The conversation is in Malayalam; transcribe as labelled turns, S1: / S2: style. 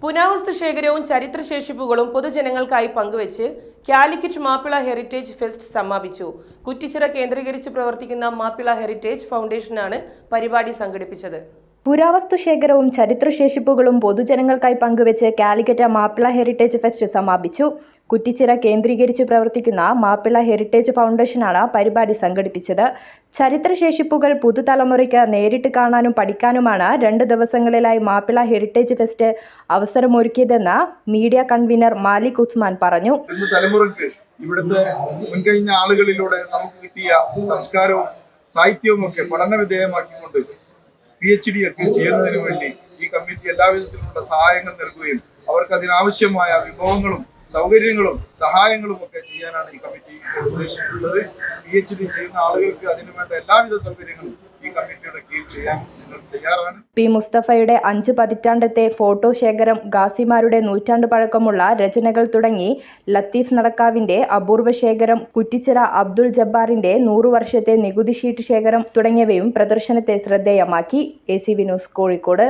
S1: പുരാവസ്തു ശേഖരവും ചരിത്രശേഷിപ്പുകളും പൊതുജനങ്ങൾക്കായി പങ്കുവച്ച് കാലിക്കറ്റ് മാപ്പിള ഹെറിറ്റേജ് ഫെസ്റ്റ് സമാപിച്ചു. കുറ്റിച്ചിറ കേന്ദ്രീകരിച്ച് പ്രവർത്തിക്കുന്ന മാപ്പിള ഹെറിറ്റേജ് ഫൗണ്ടേഷനാണ് പരിപാടി സംഘടിപ്പിച്ചത്.
S2: പുരാവസ്തു ശേഖരവും ചരിത്രശേഷിപ്പുകളും പൊതുജനങ്ങൾക്കായി പങ്കുവച്ച് കാലിക്കറ്റ് മാപ്പിള ഹെറിറ്റേജ് ഫെസ്റ്റ് സമാപിച്ചു. കുറ്റിച്ചിറ കേന്ദ്രീകരിച്ച് പ്രവർത്തിക്കുന്ന മാപ്പിള ഹെറിറ്റേജ് ഫൗണ്ടേഷനാണ് പരിപാടി സംഘടിപ്പിച്ചത്. ചരിത്രശേഷിപ്പുകൾ പുതുതലമുറയ്ക്ക് നേരിട്ട് കാണാനും പഠിക്കാനുമാണ് 2 ദിവസങ്ങളിലായി മാപ്പിള ഹെറിറ്റേജ് ഫെസ്റ്റ് അവസരമൊരുക്കിയതെന്ന് മീഡിയ കൺവീനർ മാലിക് ഉസ്മാൻ പറഞ്ഞു.
S3: തലമുറയ്ക്ക് ഇവിടുത്തെ മുൻകഴിഞ്ഞ ആളുകളിലൂടെ നമുക്ക് കിട്ടിയ സംസ്കാരവും സാഹിത്യവും ഒക്കെ പഠന വിധേയമാക്കിക്കൊണ്ട് PhD ഒക്കെ ചെയ്യുന്നതിന് വേണ്ടി ഈ കമ്മിറ്റി എല്ലാവിധത്തിലുള്ള സഹായങ്ങൾ നൽകുകയും അവർക്ക് അതിനാവശ്യമായ വിഭവങ്ങളും സൗകര്യങ്ങളും സഹായങ്ങളും ഒക്കെ ചെയ്യാനാണ് ഈ കമ്മിറ്റി ഉദ്ദേശിച്ചിട്ടുള്ളത്. PhD ചെയ്യുന്ന ആളുകൾക്ക് അതിനുവേണ്ട എല്ലാവിധ സൗകര്യങ്ങളും ഈ കമ്മിറ്റിയുടെ കീഴിൽ ചെയ്യാൻ നിങ്ങൾ തയ്യാറാണ്.
S2: പി മുസ്തഫയുടെ 5 പതിറ്റാണ്ടത്തെ ഫോട്ടോ ശേഖരം, ഗാസിമാരുടെ നൂറ്റാണ്ട് പഴക്കമുള്ള രചനകൾ തുടങ്ങി ലത്തീഫ് നടക്കാവിന്റെ അപൂർവ ശേഖരം, കുറ്റിച്ചിറ അബ്ദുൾ ജബ്ബാറിന്റെ 100 വർഷത്തെ നികുതി ഷീറ്റ് ശേഖരം തുടങ്ങിയവയും പ്രദർശനത്തെ ശ്രദ്ധേയമാക്കി. ACV news, Kozhikode.